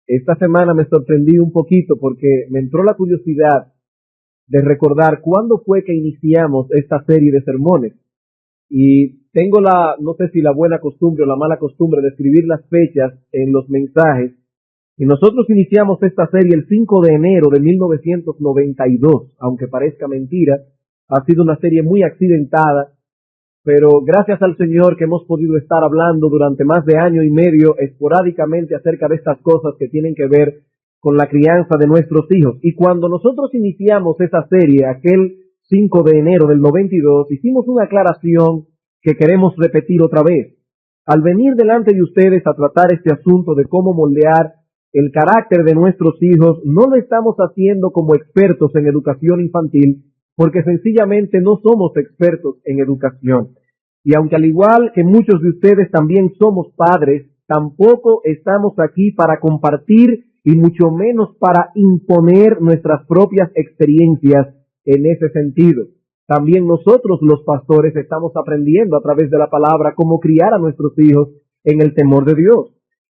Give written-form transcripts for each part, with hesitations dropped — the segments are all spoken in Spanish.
Esta semana me sorprendí un poquito porque me entró la curiosidad de recordar cuándo fue que iniciamos esta serie de sermones. Y tengo no sé si la buena costumbre o la mala costumbre de escribir las fechas en los mensajes. Y nosotros iniciamos esta serie el 5 de enero de 1992, aunque parezca mentira. Ha sido una serie muy accidentada, pero gracias al Señor que hemos podido estar hablando durante más de año y medio esporádicamente acerca de estas cosas que tienen que ver con la crianza de nuestros hijos. Y cuando nosotros iniciamos esa serie, aquel 5 de enero del 92, hicimos una aclaración que queremos repetir otra vez. Al venir delante de ustedes a tratar este asunto de cómo moldear el carácter de nuestros hijos, no lo estamos haciendo como expertos en educación infantil, porque sencillamente no somos expertos en educación. Y aunque al igual que muchos de ustedes también somos padres, tampoco estamos aquí para compartir y mucho menos para imponer nuestras propias experiencias en ese sentido. También nosotros los pastores estamos aprendiendo a través de la palabra cómo criar a nuestros hijos en el temor de Dios.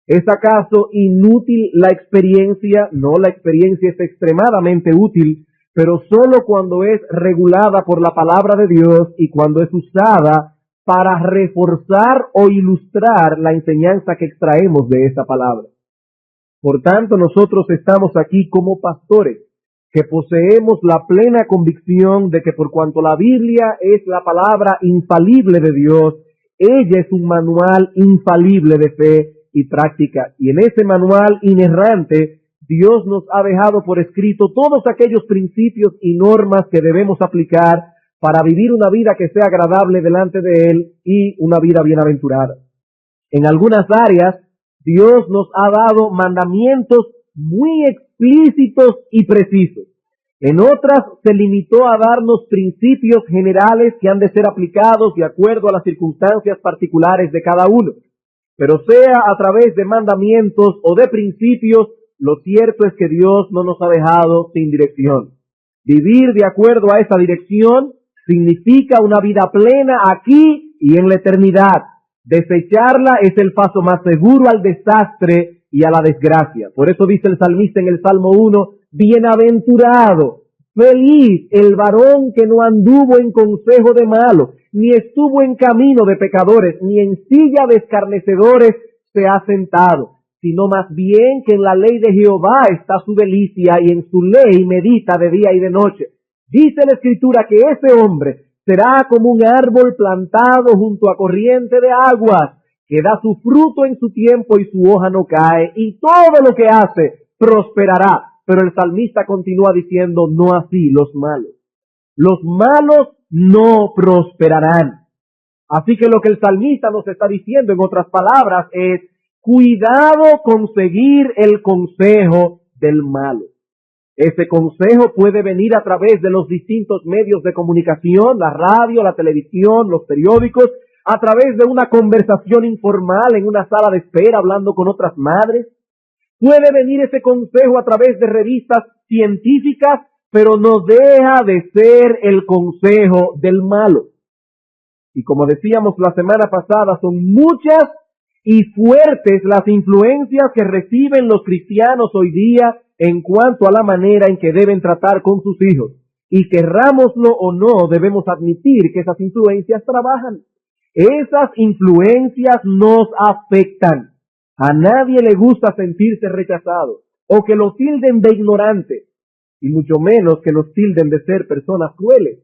¿Es acaso inútil la experiencia? No, la experiencia es extremadamente útil, pero solo cuando es regulada por la palabra de Dios y cuando es usada para reforzar o ilustrar la enseñanza que extraemos de esa palabra. Por tanto, nosotros estamos aquí como pastores, que poseemos la plena convicción de que por cuanto la Biblia es la palabra infalible de Dios, ella es un manual infalible de fe y práctica. Y en ese manual inerrante, Dios nos ha dejado por escrito todos aquellos principios y normas que debemos aplicar para vivir una vida que sea agradable delante de Él y una vida bienaventurada. En algunas áreas, Dios nos ha dado mandamientos muy explícitos y precisos. En otras, se limitó a darnos principios generales que han de ser aplicados de acuerdo a las circunstancias particulares de cada uno. Pero sea a través de mandamientos o de principios, lo cierto es que Dios no nos ha dejado sin dirección. Vivir de acuerdo a esa dirección significa una vida plena aquí y en la eternidad. Desecharla es el paso más seguro al desastre y a la desgracia. Por eso dice el salmista en el Salmo 1, bienaventurado, feliz el varón que no anduvo en consejo de malos, ni estuvo en camino de pecadores, ni en silla de escarnecedores se ha sentado, sino más bien que en la ley de Jehová está su delicia y en su ley medita de día y de noche. Dice la Escritura que ese hombre será como un árbol plantado junto a corriente de aguas, que da su fruto en su tiempo y su hoja no cae, y todo lo que hace prosperará. Pero el salmista continúa diciendo, no así los malos. Los malos no prosperarán. Así que lo que el salmista nos está diciendo, en otras palabras, es cuidado con seguir el consejo del malo. Ese consejo puede venir a través de los distintos medios de comunicación, la radio, la televisión, los periódicos, a través de una conversación informal en una sala de espera hablando con otras madres. Puede venir ese consejo a través de revistas científicas, pero no deja de ser el consejo del malo. Y como decíamos la semana pasada, son muchas y fuertes las influencias que reciben los cristianos hoy día en cuanto a la manera en que deben tratar con sus hijos. Y querrámoslo o no, debemos admitir que esas influencias trabajan. Esas influencias nos afectan. A nadie le gusta sentirse rechazado o que lo tilden de ignorante, y mucho menos que los tilden de ser personas crueles.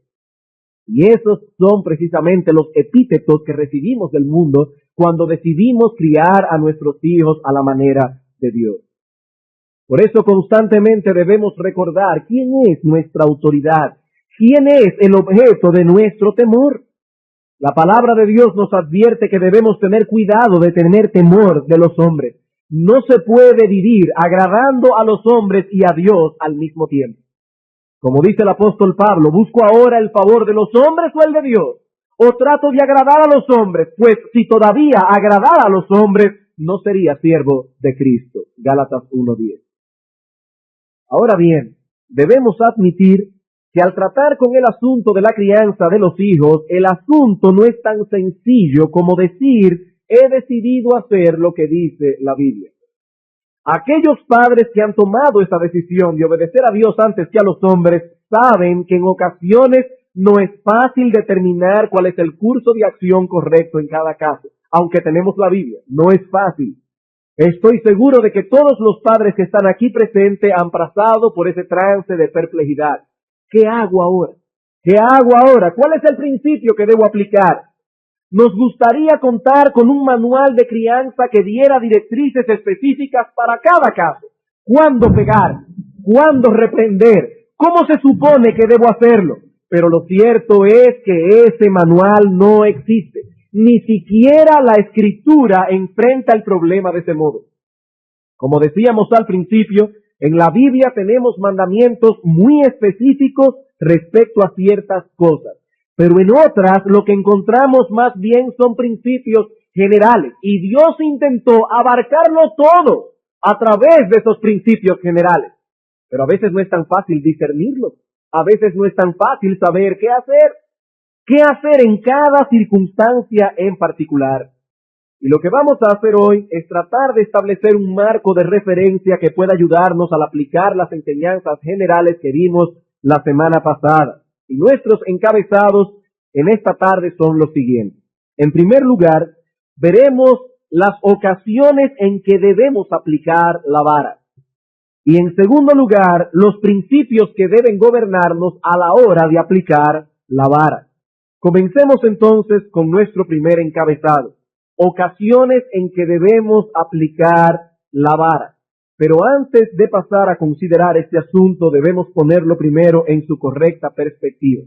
Y esos son precisamente los epítetos que recibimos del mundo cuando decidimos criar a nuestros hijos a la manera de Dios. Por eso constantemente debemos recordar quién es nuestra autoridad, quién es el objeto de nuestro temor. La palabra de Dios nos advierte que debemos tener cuidado de tener temor de los hombres. No se puede vivir agradando a los hombres y a Dios al mismo tiempo. Como dice el apóstol Pablo, ¿busco ahora el favor de los hombres o el de Dios? ¿O trato de agradar a los hombres? Pues si todavía agradara a los hombres, no sería siervo de Cristo. Gálatas 1:10. Ahora bien, debemos admitir que al tratar con el asunto de la crianza de los hijos, el asunto no es tan sencillo como decir, he decidido hacer lo que dice la Biblia. Aquellos padres que han tomado esa decisión de obedecer a Dios antes que a los hombres saben que en ocasiones no es fácil determinar cuál es el curso de acción correcto en cada caso. Aunque tenemos la Biblia, no es fácil. Estoy seguro de que todos los padres que están aquí presentes han pasado por ese trance de perplejidad. ¿Qué hago ahora? ¿Qué hago ahora? ¿Cuál es el principio que debo aplicar? Nos gustaría contar con un manual de crianza que diera directrices específicas para cada caso. ¿Cuándo pegar? ¿Cuándo reprender? ¿Cómo se supone que debo hacerlo? Pero lo cierto es que ese manual no existe. Ni siquiera la Escritura enfrenta el problema de ese modo. Como decíamos al principio, en la Biblia tenemos mandamientos muy específicos respecto a ciertas cosas. Pero en otras lo que encontramos más bien son principios generales. Y Dios intentó abarcarlo todo a través de esos principios generales. Pero a veces no es tan fácil discernirlos. A veces no es tan fácil saber qué hacer. ¿Qué hacer en cada circunstancia en particular? Y lo que vamos a hacer hoy es tratar de establecer un marco de referencia que pueda ayudarnos al aplicar las enseñanzas generales que vimos la semana pasada. Y nuestros encabezados en esta tarde son los siguientes. En primer lugar, veremos las ocasiones en que debemos aplicar la vara. Y en segundo lugar, los principios que deben gobernarnos a la hora de aplicar la vara. Comencemos entonces con nuestro primer encabezado. Ocasiones en que debemos aplicar la vara. Pero antes de pasar a considerar este asunto, debemos ponerlo primero en su correcta perspectiva.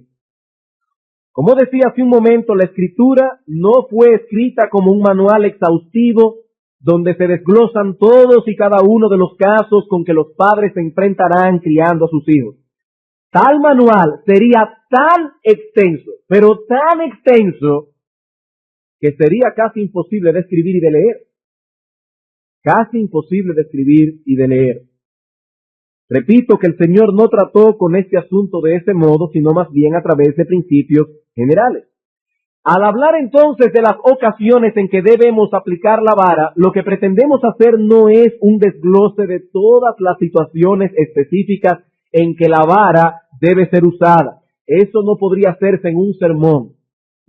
Como decía hace un momento, la Escritura no fue escrita como un manual exhaustivo donde se desglosan todos y cada uno de los casos con que los padres se enfrentarán criando a sus hijos. Tal manual sería tan extenso, pero tan extenso, que sería casi imposible de escribir y de leer. Casi imposible de escribir y de leer. Repito que el Señor no trató con este asunto de ese modo, sino más bien a través de principios generales. Al hablar entonces de las ocasiones en que debemos aplicar la vara, lo que pretendemos hacer no es un desglose de todas las situaciones específicas en que la vara debe ser usada. Eso no podría hacerse en un sermón,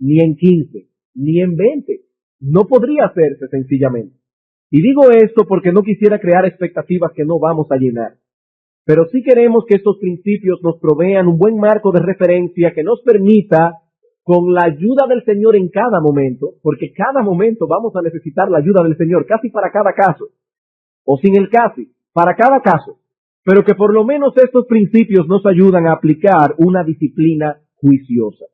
ni en 15, ni en 20. No podría hacerse sencillamente. Y digo esto porque no quisiera crear expectativas que no vamos a llenar. Pero sí queremos que estos principios nos provean un buen marco de referencia que nos permita, con la ayuda del Señor en cada momento, porque cada momento vamos a necesitar la ayuda del Señor, casi para cada caso, o sin el casi, para cada caso, pero que por lo menos estos principios nos ayudan a aplicar una disciplina juiciosa.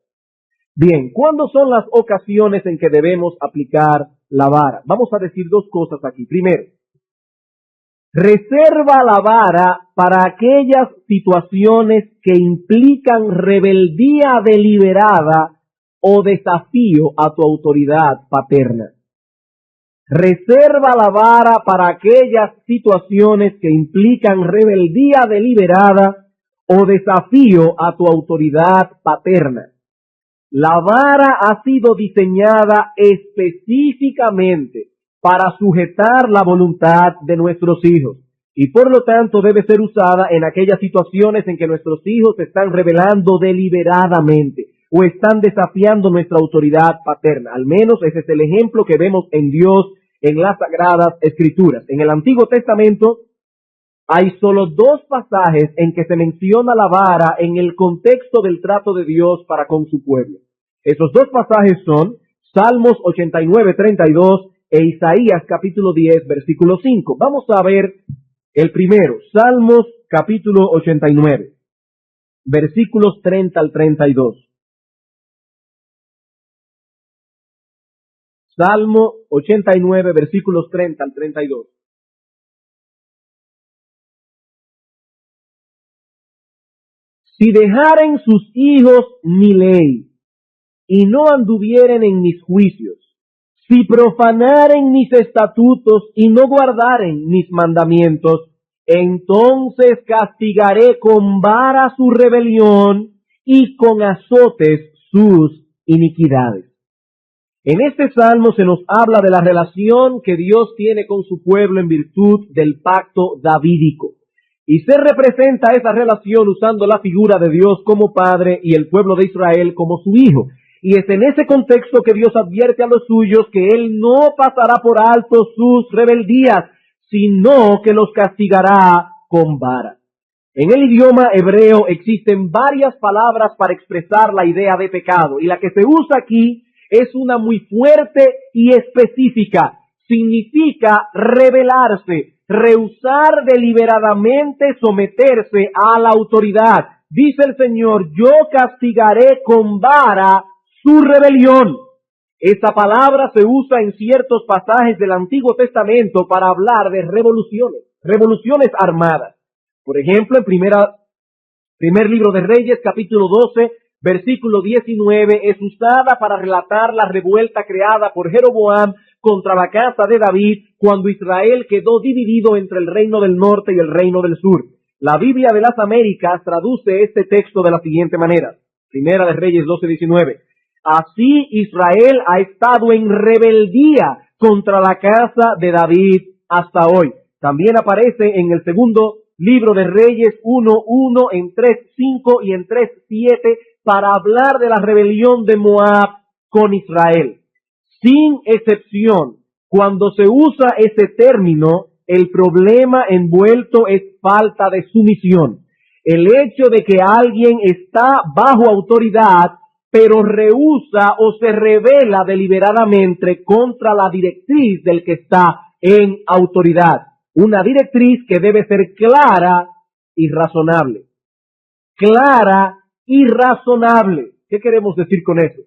Bien, ¿cuándo son las ocasiones en que debemos aplicar la vara? Vamos a decir dos cosas aquí. Primero, reserva la vara para aquellas situaciones que implican rebeldía deliberada o desafío a tu autoridad paterna. Reserva la vara para aquellas situaciones que implican rebeldía deliberada o desafío a tu autoridad paterna. La vara ha sido diseñada específicamente para sujetar la voluntad de nuestros hijos y por lo tanto debe ser usada en aquellas situaciones en que nuestros hijos se están rebelando deliberadamente o están desafiando nuestra autoridad paterna. Al menos ese es el ejemplo que vemos en Dios en las Sagradas Escrituras. En el Antiguo Testamento hay solo dos pasajes en que se menciona la vara en el contexto del trato de Dios para con su pueblo. Esos dos pasajes son Salmos 89:32 e Isaías capítulo 10, versículo 5. Vamos a ver el primero, Salmos capítulo 89, versículos 30 al 32. Salmo 89, versículos 30 al 32. Si dejaren sus hijos mi ley, y no anduvieren en mis juicios, si profanaren mis estatutos y no guardaren mis mandamientos, entonces castigaré con vara su rebelión y con azotes sus iniquidades. En este salmo se nos habla de la relación que Dios tiene con su pueblo en virtud del pacto davídico. Y se representa esa relación usando la figura de Dios como Padre y el pueblo de Israel como su Hijo. Y es en ese contexto que Dios advierte a los suyos que Él no pasará por alto sus rebeldías, sino que los castigará con vara. En el idioma hebreo existen varias palabras para expresar la idea de pecado, y la que se usa aquí es una muy fuerte y específica. Significa rebelarse, rehusar deliberadamente someterse a la autoridad. Dice el Señor, yo castigaré con vara su rebelión. Esta palabra se usa en ciertos pasajes del Antiguo Testamento para hablar de revoluciones armadas. Por ejemplo, en primer libro de Reyes, capítulo 12, versículo 19, es usada para relatar la revuelta creada por Jeroboam contra la casa de David cuando Israel quedó dividido entre el reino del norte y el reino del sur. La Biblia de las Américas traduce este texto de la siguiente manera. Primera de Reyes 12, 19. Así Israel ha estado en rebeldía contra la casa de David hasta hoy. También aparece en el segundo libro de Reyes 1:1, en 3:5 y en 3:7 para hablar de la rebelión de Moab con Israel. Sin excepción, cuando se usa ese término, el problema envuelto es falta de sumisión. El hecho de que alguien está bajo autoridad, pero rehúsa o se rebela deliberadamente contra la directriz del que está en autoridad. Una directriz que debe ser clara y razonable. Clara y razonable. ¿Qué queremos decir con eso?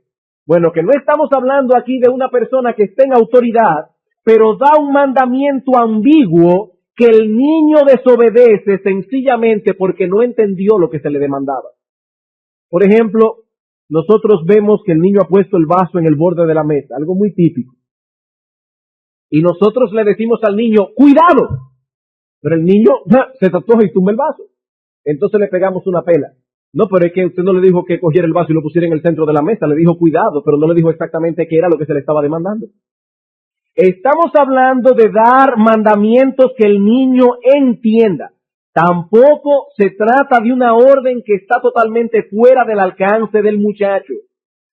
Bueno, que no estamos hablando aquí de una persona que esté en autoridad, pero da un mandamiento ambiguo que el niño desobedece sencillamente porque no entendió lo que se le demandaba. Por ejemplo, nosotros vemos que el niño ha puesto el vaso en el borde de la mesa, algo muy típico. Y nosotros le decimos al niño, ¡cuidado! Pero el niño se tatuaje y tumba el vaso. Entonces le pegamos una pela. No, pero es que usted no le dijo que cogiera el vaso y lo pusiera en el centro de la mesa, le dijo cuidado, pero no le dijo exactamente qué era lo que se le estaba demandando. Estamos hablando de dar mandamientos que el niño entienda. Tampoco se trata de una orden que está totalmente fuera del alcance del muchacho.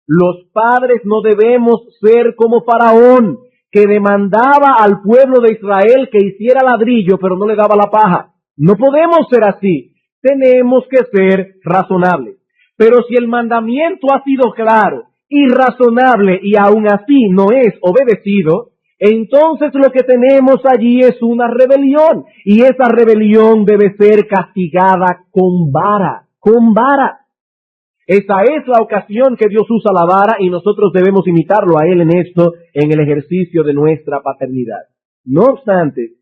Los padres no debemos ser como Faraón, que demandaba al pueblo de Israel que hiciera ladrillo, pero no le daba la paja. No podemos ser así. Tenemos que ser razonables. Pero si el mandamiento ha sido claro y razonable y aún así no es obedecido, entonces lo que tenemos allí es una rebelión, y esa rebelión debe ser castigada con vara, con vara. Esa es la ocasión que Dios usa la vara y nosotros debemos imitarlo a Él en esto, en el ejercicio de nuestra paternidad. No obstante,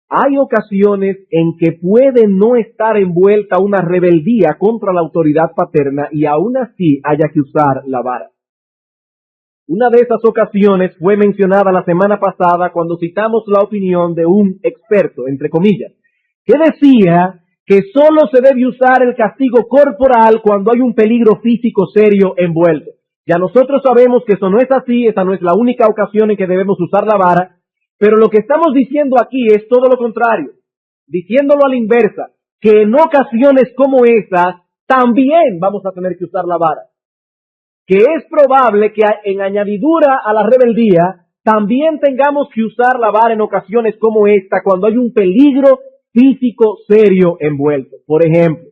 hay ocasiones en que puede no estar envuelta una rebeldía contra la autoridad paterna y aún así haya que usar la vara. Una de esas ocasiones fue mencionada la semana pasada cuando citamos la opinión de un experto, entre comillas, que decía que solo se debe usar el castigo corporal cuando hay un peligro físico serio envuelto. Ya nosotros sabemos que eso no es así, esa no es la única ocasión en que debemos usar la vara, pero lo que estamos diciendo aquí es todo lo contrario, diciéndolo a la inversa, que en ocasiones como esas también vamos a tener que usar la vara. Que es probable que en añadidura a la rebeldía también tengamos que usar la vara en ocasiones como esta cuando hay un peligro físico serio envuelto. Por ejemplo,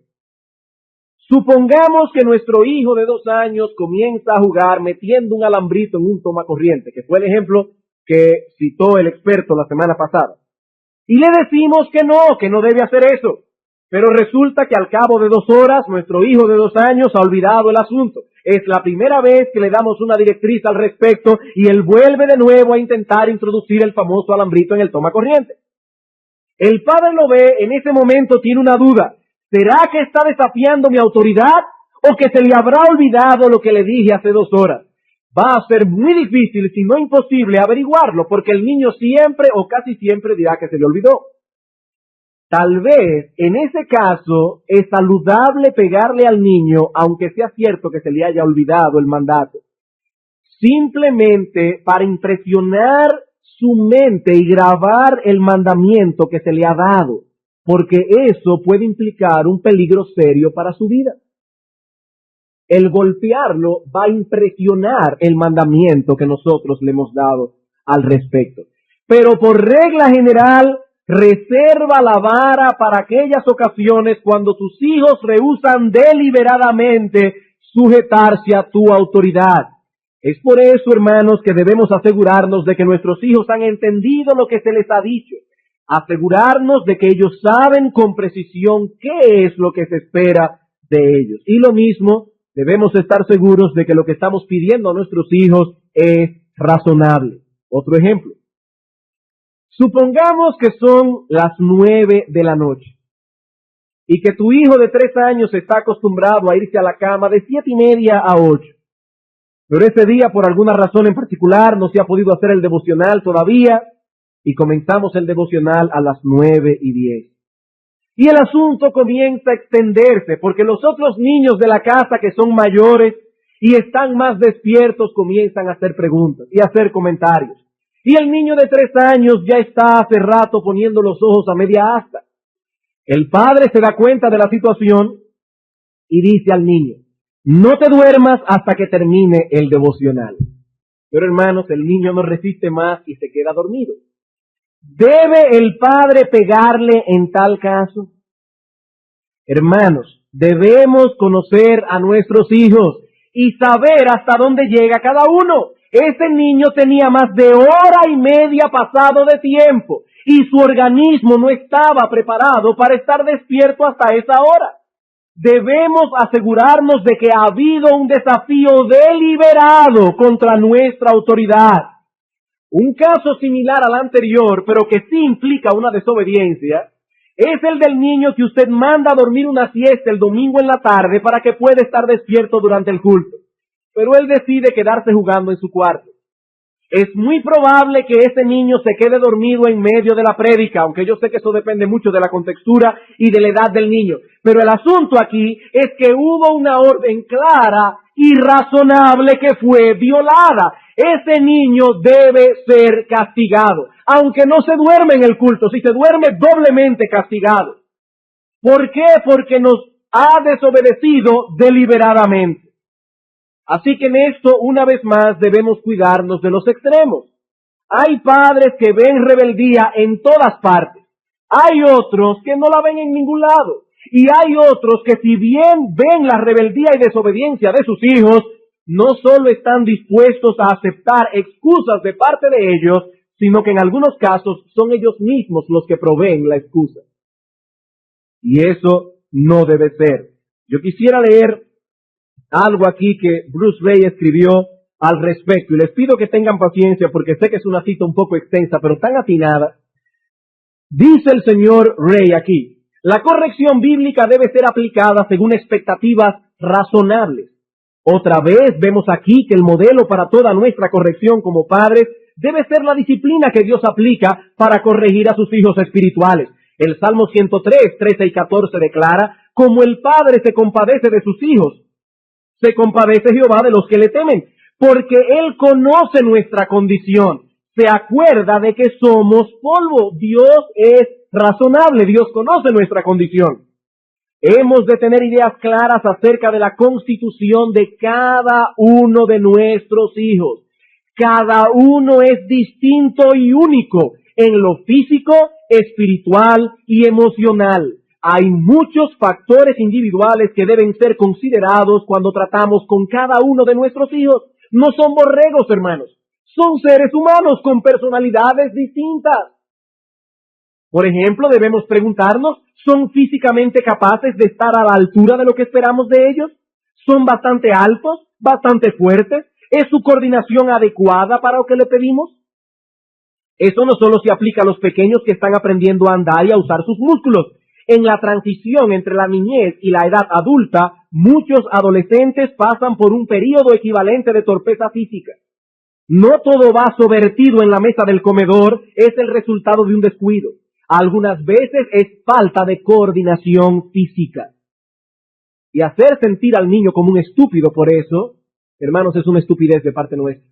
supongamos que nuestro hijo de 2 años comienza a jugar metiendo un alambrito en un tomacorriente, que fue el ejemplo que citó el experto la semana pasada. Y le decimos que no debe hacer eso. Pero resulta que al cabo de 2 horas, nuestro hijo de 2 años ha olvidado el asunto. Es la primera vez que le damos una directriz al respecto y él vuelve de nuevo a intentar introducir el famoso alambrito en el tomacorriente. El padre lo ve, en ese momento tiene una duda. ¿Será que está desafiando mi autoridad o que se le habrá olvidado lo que le dije hace 2 horas? Va a ser muy difícil, si no imposible, averiguarlo, porque el niño siempre o casi siempre dirá que se le olvidó. Tal vez, en ese caso, es saludable pegarle al niño, aunque sea cierto que se le haya olvidado el mandato. simplemente para impresionar su mente y grabar el mandamiento que se le ha dado, porque eso puede implicar un peligro serio para su vida. El golpearlo va a impresionar el mandamiento que nosotros le hemos dado al respecto. Pero por regla general, reserva la vara para aquellas ocasiones cuando tus hijos rehúsan deliberadamente sujetarse a tu autoridad. Es por eso, hermanos, que debemos asegurarnos de que nuestros hijos han entendido lo que se les ha dicho. Asegurarnos de que ellos saben con precisión qué es lo que se espera de ellos. Y lo mismo, debemos estar seguros de que lo que estamos pidiendo a nuestros hijos es razonable. Otro ejemplo. Supongamos que son las 9 de la noche y que tu hijo de 3 años está acostumbrado a irse a la cama de 7:30 a 8. Pero ese día, por alguna razón en particular, no se ha podido hacer el devocional todavía y comenzamos el devocional a las 9:10. Y el asunto comienza a extenderse porque los otros niños de la casa que son mayores y están más despiertos comienzan a hacer preguntas y a hacer comentarios. Y el niño de 3 años ya está hace rato poniendo los ojos a media asta. El padre se da cuenta de la situación y dice al niño: no te duermas hasta que termine el devocional. Pero hermanos, el niño no resiste más y se queda dormido. ¿Debe el padre pegarle en tal caso? Hermanos, debemos conocer a nuestros hijos y saber hasta dónde llega cada uno. Ese niño tenía más de 1:30 pasado de tiempo y su organismo no estaba preparado para estar despierto hasta esa hora. Debemos asegurarnos de que ha habido un desafío deliberado contra nuestra autoridad. Un caso similar al anterior, pero que sí implica una desobediencia, es el del niño que usted manda a dormir una siesta el domingo en la tarde para que pueda estar despierto durante el culto. Pero él decide quedarse jugando en su cuarto. Es muy probable que ese niño se quede dormido en medio de la prédica, aunque yo sé que eso depende mucho de la contextura y de la edad del niño. Pero el asunto aquí es que hubo una orden clara y razonable que fue violada. Ese niño debe ser castigado, aunque no se duerme en el culto, si se duerme doblemente castigado. ¿Por qué? Porque nos ha desobedecido deliberadamente. Así que en esto, una vez más, debemos cuidarnos de los extremos. Hay padres que ven rebeldía en todas partes. Hay otros que no la ven en ningún lado. Y hay otros que si bien ven la rebeldía y desobediencia de sus hijos, no solo están dispuestos a aceptar excusas de parte de ellos, sino que en algunos casos son ellos mismos los que proveen la excusa. Y eso no debe ser. Yo quisiera leer algo aquí que Bruce Ray escribió al respecto, y les pido que tengan paciencia porque sé que es una cita un poco extensa, pero tan atinada. Dice el señor Ray aquí: la corrección bíblica debe ser aplicada según expectativas razonables. Otra vez vemos aquí que el modelo para toda nuestra corrección como padres debe ser la disciplina que Dios aplica para corregir a sus hijos espirituales. El Salmo 103, 13 y 14 declara: como el padre se compadece de sus hijos, se compadece Jehová de los que le temen, porque Él conoce nuestra condición, se acuerda de que somos polvo. Dios es razonable, Dios conoce nuestra condición. Hemos de tener ideas claras acerca de la constitución de cada uno de nuestros hijos. Cada uno es distinto y único en lo físico, espiritual y emocional. Hay muchos factores individuales que deben ser considerados cuando tratamos con cada uno de nuestros hijos. No son borregos, hermanos. Son seres humanos con personalidades distintas. Por ejemplo, debemos preguntarnos, ¿son físicamente capaces de estar a la altura de lo que esperamos de ellos? ¿Son bastante altos? ¿Bastante fuertes? ¿Es su coordinación adecuada para lo que le pedimos? Eso no solo se aplica a los pequeños que están aprendiendo a andar y a usar sus músculos. En la transición entre la niñez y la edad adulta, muchos adolescentes pasan por un periodo equivalente de torpeza física. No todo vaso vertido en la mesa del comedor es el resultado de un descuido. Algunas veces es falta de coordinación física. Y hacer sentir al niño como un estúpido por eso Hermanos, es una estupidez de parte nuestra.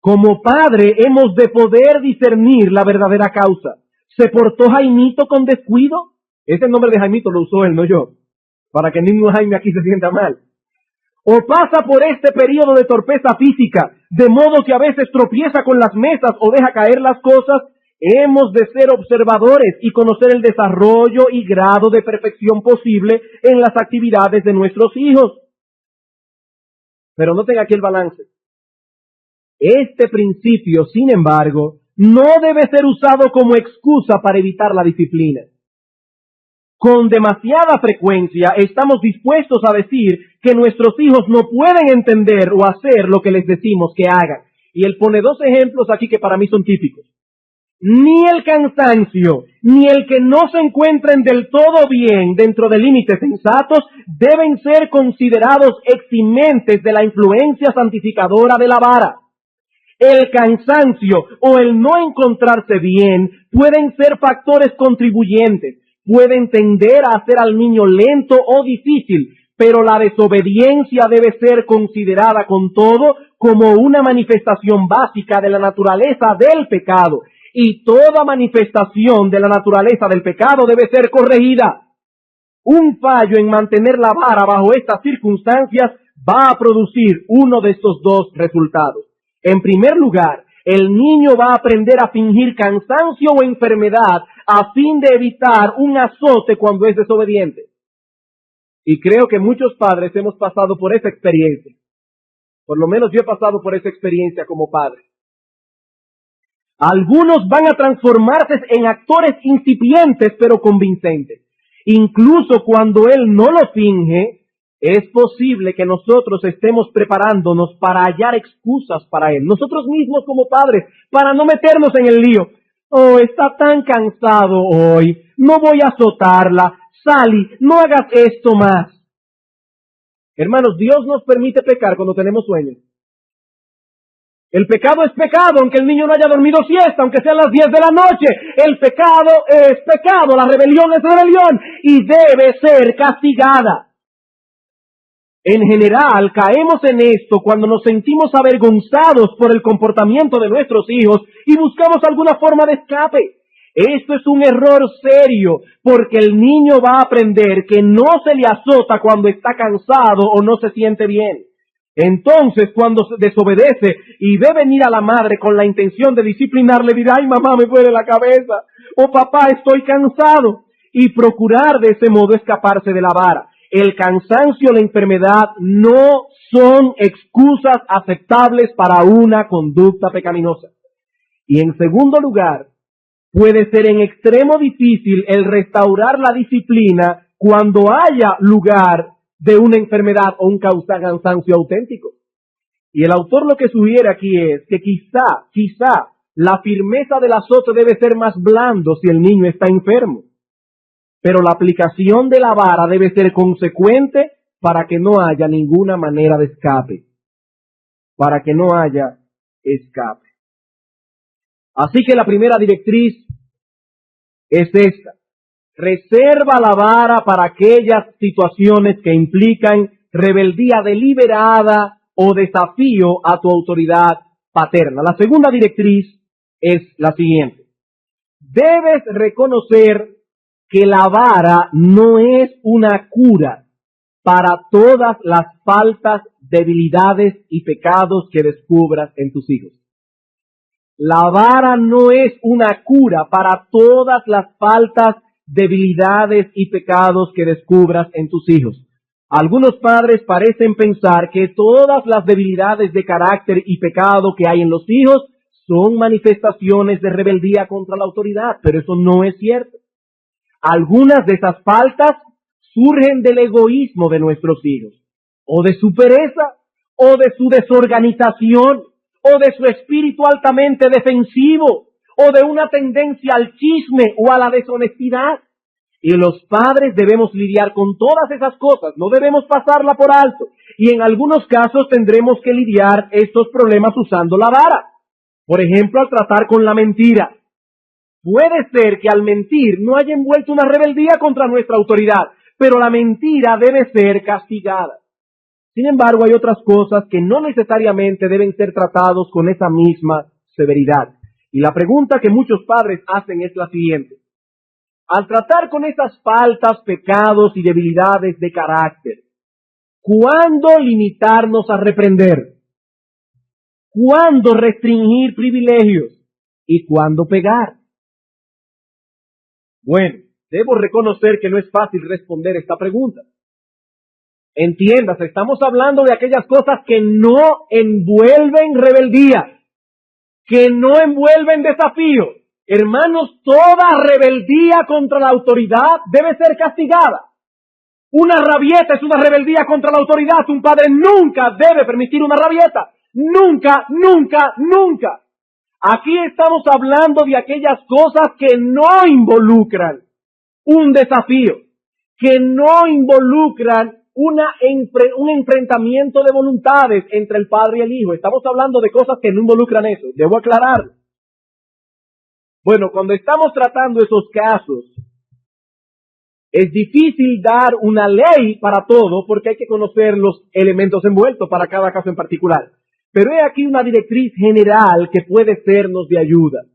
Como padre hemos de poder discernir la verdadera causa. ¿Se portó Jaimito con descuido? Ese nombre de Jaimito lo usó él, no yo, para que ningún Jaime aquí se sienta mal. O pasa por este periodo de torpeza física, de modo que a veces tropieza con las mesas o deja caer las cosas. Hemos de ser observadores y conocer el desarrollo y grado de perfección posible en las actividades de nuestros hijos. Pero noten aquí el balance. Este principio, sin embargo, no debe ser usado como excusa para evitar la disciplina. Con demasiada frecuencia estamos dispuestos a decir que nuestros hijos no pueden entender o hacer lo que les decimos que hagan. Y él pone dos ejemplos aquí que para mí son típicos. Ni el cansancio, ni el que no se encuentren del todo bien dentro de límites sensatos deben ser considerados eximentes de la influencia santificadora de la vara. El cansancio o el no encontrarse bien pueden ser factores contribuyentes, pueden tender a hacer al niño lento o difícil, pero la desobediencia debe ser considerada con todo como una manifestación básica de la naturaleza del pecado, y toda manifestación de la naturaleza del pecado debe ser corregida. Un fallo en mantener la vara bajo estas circunstancias va a producir uno de estos dos resultados. En primer lugar, el niño va a aprender a fingir cansancio o enfermedad a fin de evitar un azote cuando es desobediente. Y creo que muchos padres hemos pasado por esa experiencia. Por lo menos yo he pasado por esa experiencia como padre. Algunos van a transformarse en actores incipientes pero convincentes. Incluso cuando él no lo finge, es posible que nosotros estemos preparándonos para hallar excusas para él. Nosotros mismos como padres, para no meternos en el lío. Oh, está tan cansado hoy, no voy a azotarla. Sally, no hagas esto más. Hermanos, Dios nos permite pecar cuando tenemos sueño. El pecado es pecado, aunque el niño no haya dormido siesta, aunque sean las 10 de la noche. El pecado es pecado, la rebelión es rebelión y debe ser castigada. En general, caemos en esto cuando nos sentimos avergonzados por el comportamiento de nuestros hijos y buscamos alguna forma de escape. Esto es un error serio, porque el niño va a aprender que no se le azota cuando está cansado o no se siente bien. Entonces, cuando se desobedece y ve venir a la madre con la intención de disciplinarle, dirá, ay mamá, me duele la cabeza, o papá, estoy cansado, y procurar de ese modo escaparse de la vara. El cansancio o la enfermedad no son excusas aceptables para una conducta pecaminosa. Y en segundo lugar, puede ser en extremo difícil el restaurar la disciplina cuando haya lugar de una enfermedad o un cansancio auténtico. Y el autor lo que sugiere aquí es que quizá la firmeza del azote debe ser más blando si el niño está enfermo. Pero la aplicación de la vara debe ser consecuente para que no haya ninguna manera de escape. Para que no haya escape. Así que la primera directriz es esta. Reserva la vara para aquellas situaciones que implican rebeldía deliberada o desafío a tu autoridad paterna. La segunda directriz es la siguiente. Debes reconocer que la vara no es una cura para todas las faltas, debilidades y pecados que descubras en tus hijos. La vara no es una cura para todas las faltas, debilidades y pecados que descubras en tus hijos. Algunos padres parecen pensar que todas las debilidades de carácter y pecado que hay en los hijos son manifestaciones de rebeldía contra la autoridad, pero eso no es cierto. Algunas de esas faltas surgen del egoísmo de nuestros hijos, o de su pereza, o de su desorganización, o de su espíritu altamente defensivo, o de una tendencia al chisme o a la deshonestidad. Y los padres debemos lidiar con todas esas cosas, no debemos pasarla por alto. Y en algunos casos tendremos que lidiar estos problemas usando la vara. Por ejemplo, al tratar con la mentira. Puede ser que al mentir no haya envuelto una rebeldía contra nuestra autoridad, pero la mentira debe ser castigada. Sin embargo, hay otras cosas que no necesariamente deben ser tratados con esa misma severidad. Y la pregunta que muchos padres hacen es la siguiente. Al tratar con esas faltas, pecados y debilidades de carácter, ¿cuándo limitarnos a reprender? ¿Cuándo restringir privilegios? ¿Y cuándo pegar? Bueno, debo reconocer que no es fácil responder esta pregunta. Entiéndase, estamos hablando de aquellas cosas que no envuelven rebeldía, que no envuelven desafío. Hermanos, toda rebeldía contra la autoridad debe ser castigada. Una rabieta es una rebeldía contra la autoridad. Un padre nunca debe permitir una rabieta. Nunca, nunca, nunca. Aquí estamos hablando de aquellas cosas que no involucran un desafío, que no involucran un enfrentamiento de voluntades entre el padre y el hijo. Estamos hablando de cosas que no involucran eso. Debo aclararlo. Bueno, cuando estamos tratando esos casos, es difícil dar una ley para todo porque hay que conocer los elementos envueltos para cada caso en particular. Pero he aquí una directriz general que puede sernos de ayuda.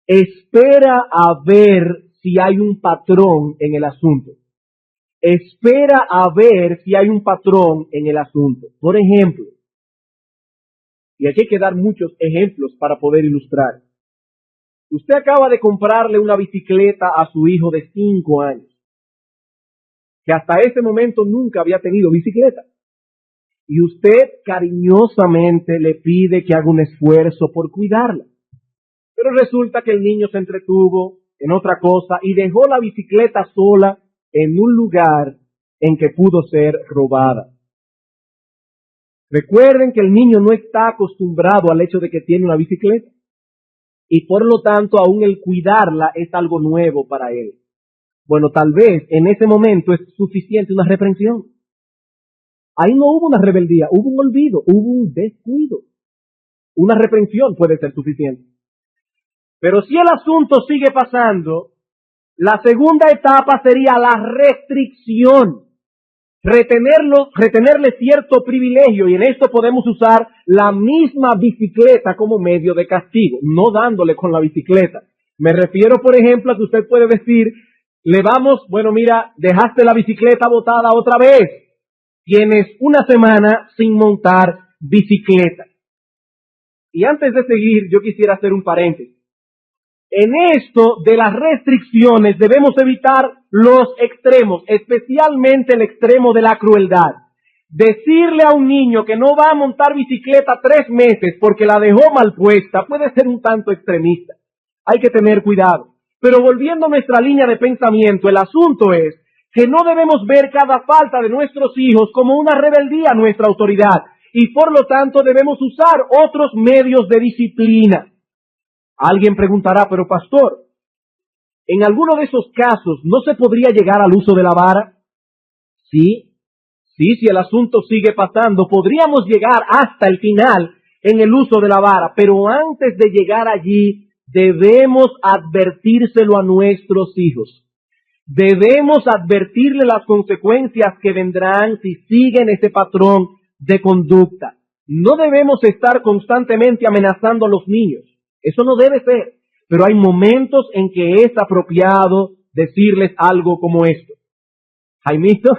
Espera a ver si hay un patrón en el asunto. Espera a ver si hay un patrón en el asunto. Por ejemplo, y aquí hay que dar muchos ejemplos para poder ilustrar. Usted acaba de comprarle una bicicleta a su hijo de 5 años, que hasta ese momento nunca había tenido bicicleta. Y usted cariñosamente le pide que haga un esfuerzo por cuidarla. Pero resulta que el niño se entretuvo en otra cosa y dejó la bicicleta sola en un lugar en que pudo ser robada. Recuerden que el niño no está acostumbrado al hecho de que tiene una bicicleta y por lo tanto aún el cuidarla es algo nuevo para él. Bueno, tal vez en ese momento es suficiente una reprensión. Ahí no hubo una rebeldía, hubo un olvido, hubo un descuido. Una reprensión puede ser suficiente. Pero si el asunto sigue pasando, la segunda etapa sería la restricción. Retenerle cierto privilegio, y en esto podemos usar la misma bicicleta como medio de castigo, no dándole con la bicicleta. Me refiero, por ejemplo, a que usted puede decir, bueno, mira, dejaste la bicicleta botada otra vez. Tienes una semana sin montar bicicleta. Y antes de seguir, yo quisiera hacer un paréntesis. En esto de las restricciones debemos evitar los extremos, especialmente el extremo de la crueldad. Decirle a un niño que no va a montar bicicleta 3 meses porque la dejó mal puesta puede ser un tanto extremista. Hay que tener cuidado. Pero volviendo a nuestra línea de pensamiento, el asunto es que no debemos ver cada falta de nuestros hijos como una rebeldía a nuestra autoridad y por lo tanto debemos usar otros medios de disciplina. Alguien preguntará, pero pastor, ¿en alguno de esos casos no se podría llegar al uso de la vara? Sí, si el asunto sigue pasando, podríamos llegar hasta el final en el uso de la vara, pero antes de llegar allí, debemos advertírselo a nuestros hijos. Debemos advertirle las consecuencias que vendrán si siguen ese patrón de conducta. No debemos estar constantemente amenazando a los niños. Eso no debe ser, pero hay momentos en que es apropiado decirles algo como esto. Jaimito,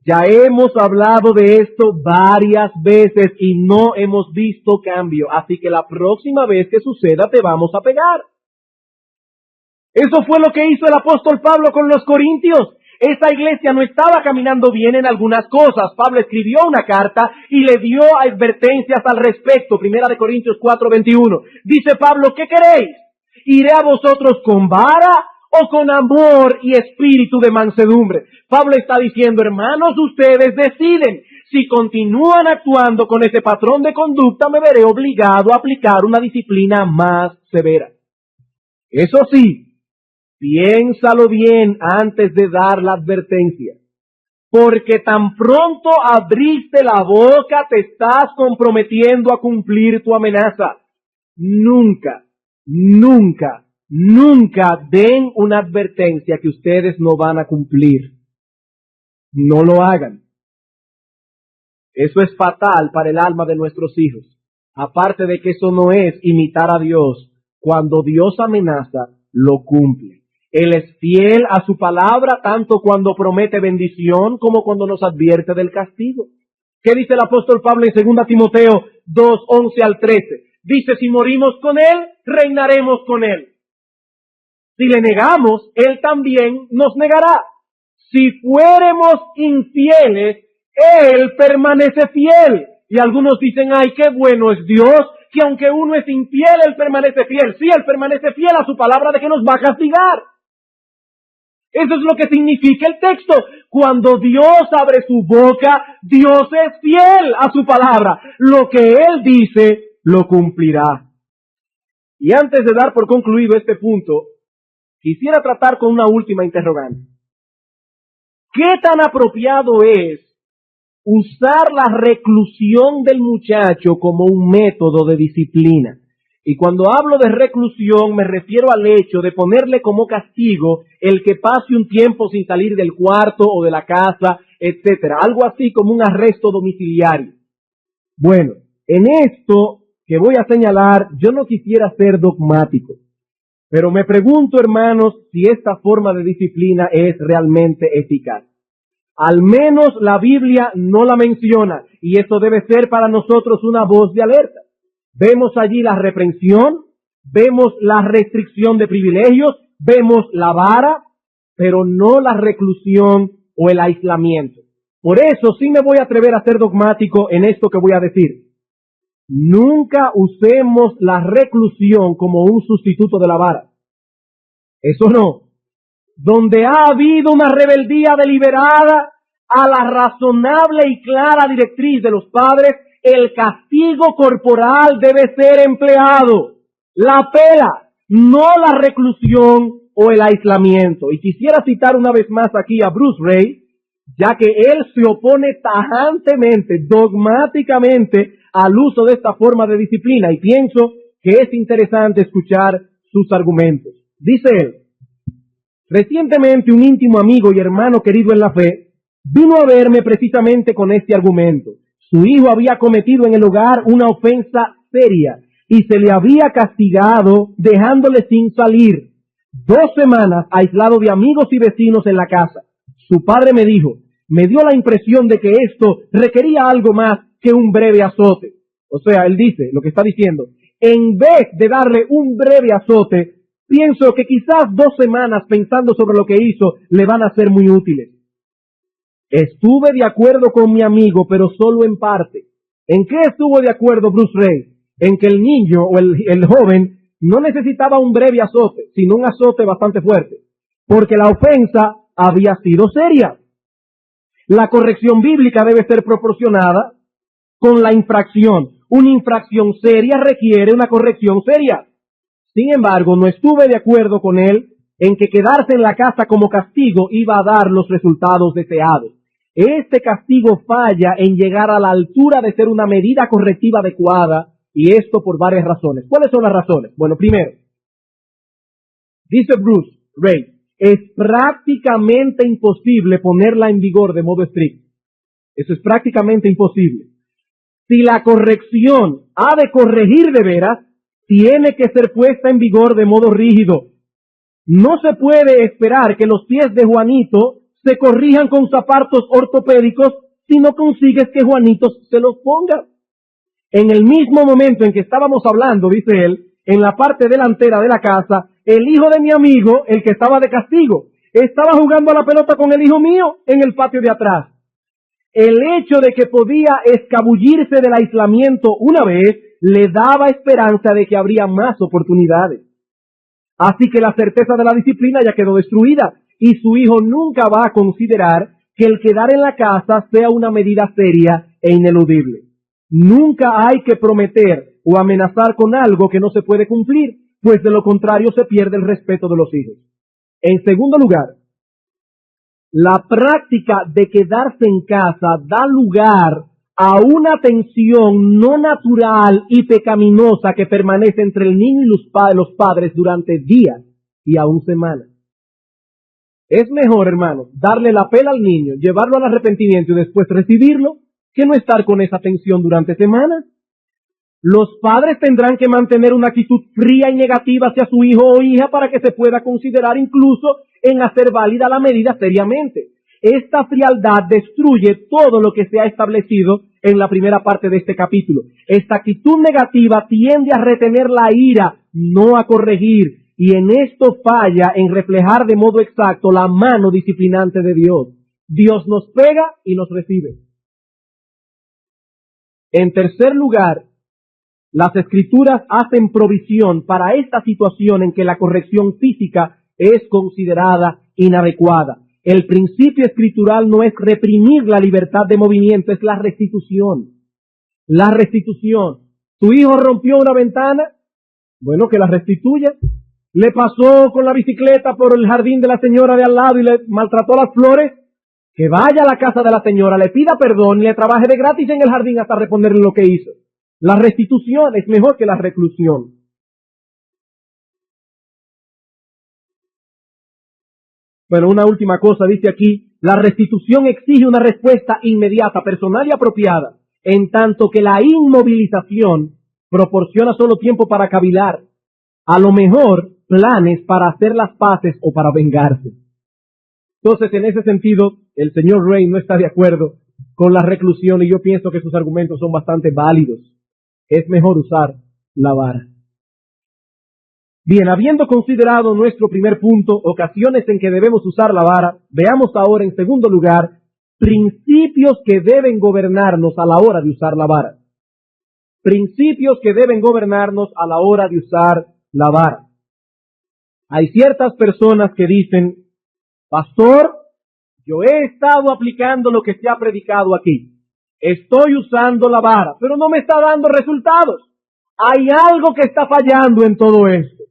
ya hemos hablado de esto varias veces y no hemos visto cambio, así que la próxima vez que suceda te vamos a pegar. Eso fue lo que hizo el apóstol Pablo con los corintios. Esta iglesia no estaba caminando bien en algunas cosas. Pablo escribió una carta y le dio advertencias al respecto. 1 Corintios 4:21. Dice Pablo, ¿qué queréis? ¿Iré a vosotros con vara o con amor y espíritu de mansedumbre? Pablo está diciendo, hermanos, ustedes deciden. Si continúan actuando con ese patrón de conducta, me veré obligado a aplicar una disciplina más severa. Eso sí, piénsalo bien antes de dar la advertencia, porque tan pronto abriste la boca te estás comprometiendo a cumplir tu amenaza. Nunca, nunca, nunca den una advertencia que ustedes no van a cumplir. No lo hagan. Eso es fatal para el alma de nuestros hijos. Aparte de que eso no es imitar a Dios. Cuando Dios amenaza, lo cumple. Él es fiel a su palabra tanto cuando promete bendición como cuando nos advierte del castigo. ¿Qué dice el apóstol Pablo en 2 Timoteo 2, 11 al 13? Dice, si morimos con Él, reinaremos con Él. Si le negamos, Él también nos negará. Si fuéramos infieles, Él permanece fiel. Y algunos dicen, ay, qué bueno es Dios, que aunque uno es infiel, Él permanece fiel. Sí, Él permanece fiel a su palabra de que nos va a castigar. Eso es lo que significa el texto. Cuando Dios abre su boca, Dios es fiel a su palabra. Lo que Él dice, lo cumplirá. Y antes de dar por concluido este punto, quisiera tratar con una última interrogante. ¿Qué tan apropiado es usar la reclusión del muchacho como un método de disciplina? Y cuando hablo de reclusión me refiero al hecho de ponerle como castigo el que pase un tiempo sin salir del cuarto o de la casa, etcétera. Algo así como un arresto domiciliario. Bueno, en esto que voy a señalar, yo no quisiera ser dogmático, pero me pregunto, hermanos, si esta forma de disciplina es realmente eficaz. Al menos la Biblia no la menciona, y esto debe ser para nosotros una voz de alerta. Vemos allí la reprensión, vemos la restricción de privilegios, vemos la vara, pero no la reclusión o el aislamiento. Por eso sí me voy a atrever a ser dogmático en esto que voy a decir. Nunca usemos la reclusión como un sustituto de la vara. Eso no. Donde ha habido una rebeldía deliberada a la razonable y clara directriz de los padres, el castigo corporal debe ser empleado. La pela, no la reclusión o el aislamiento. Y quisiera citar una vez más aquí a Bruce Ray, ya que él se opone tajantemente, dogmáticamente al uso de esta forma de disciplina, y pienso que es interesante escuchar sus argumentos. Dice él, recientemente un íntimo amigo y hermano querido en la fe vino a verme precisamente con este argumento. Su hijo había cometido en el hogar una ofensa seria y se le había castigado dejándole sin salir. 2 semanas aislado de amigos y vecinos en la casa. Su padre me dijo, me dio la impresión de que esto requería algo más que un breve azote. O sea, él dice, lo que está diciendo, en vez de darle un breve azote, pienso que quizás 2 semanas pensando sobre lo que hizo le van a ser muy útiles. Estuve de acuerdo con mi amigo, pero solo en parte. ¿En qué estuvo de acuerdo Bruce Ray? En que el niño o el joven no necesitaba un breve azote, sino un azote bastante fuerte, porque la ofensa había sido seria. La corrección bíblica debe ser proporcionada con la infracción. Una infracción seria requiere una corrección seria. Sin embargo, no estuve de acuerdo con él en que quedarse en la casa como castigo iba a dar los resultados deseados. Este castigo falla en llegar a la altura de ser una medida correctiva adecuada, y esto por varias razones. ¿Cuáles son las razones? Bueno, primero, dice Bruce Ray, es prácticamente imposible ponerla en vigor de modo estricto. Eso es prácticamente imposible. Si la corrección ha de corregir de veras, tiene que ser puesta en vigor de modo rígido. No se puede esperar que los pies de Juanito se corrijan con zapatos ortopédicos si no consigues que Juanito se los ponga. En el mismo momento en que estábamos hablando, dice él, en la parte delantera de la casa, el hijo de mi amigo, el que estaba de castigo, estaba jugando a la pelota con el hijo mío en el patio de atrás. El hecho de que podía escabullirse del aislamiento una vez le daba esperanza de que habría más oportunidades. Así que la certeza de la disciplina ya quedó destruida y su hijo nunca va a considerar que el quedar en la casa sea una medida seria e ineludible. Nunca hay que prometer o amenazar con algo que no se puede cumplir, pues de lo contrario se pierde el respeto de los hijos. En segundo lugar, la práctica de quedarse en casa da lugar a una tensión no natural y pecaminosa que permanece entre el niño y los padres durante días y aún semanas. Es mejor, hermano, darle la pela al niño, llevarlo al arrepentimiento y después recibirlo, que no estar con esa tensión durante semanas. Los padres tendrán que mantener una actitud fría y negativa hacia su hijo o hija para que se pueda considerar incluso en hacer válida la medida seriamente. Esta frialdad destruye todo lo que se ha establecido en la primera parte de este capítulo. Esta actitud negativa tiende a retener la ira, no a corregir, y en esto falla en reflejar de modo exacto la mano disciplinante de Dios. Dios nos pega y nos recibe. En tercer lugar, las Escrituras hacen provisión para esta situación en que la corrección física es considerada inadecuada. El principio escritural no es reprimir la libertad de movimiento, es la restitución. La restitución. ¿Tu hijo rompió una ventana? Bueno, que la restituya. ¿Le pasó con la bicicleta por el jardín de la señora de al lado y le maltrató las flores? Que vaya a la casa de la señora, le pida perdón y le trabaje de gratis en el jardín hasta reponerle lo que hizo. La restitución es mejor que la reclusión. Bueno, una última cosa, dice aquí, la restitución exige una respuesta inmediata, personal y apropiada, en tanto que la inmovilización proporciona solo tiempo para cavilar, a lo mejor planes para hacer las paces o para vengarse. Entonces, en ese sentido, el señor Ray no está de acuerdo con la reclusión y yo pienso que sus argumentos son bastante válidos. Es mejor usar la vara. Bien, habiendo considerado nuestro primer punto, ocasiones en que debemos usar la vara, veamos ahora en segundo lugar, principios que deben gobernarnos a la hora de usar la vara. Principios que deben gobernarnos a la hora de usar la vara. Hay ciertas personas que dicen, pastor, yo he estado aplicando lo que se ha predicado aquí. Estoy usando la vara, pero no me está dando resultados. Hay algo que está fallando en todo esto.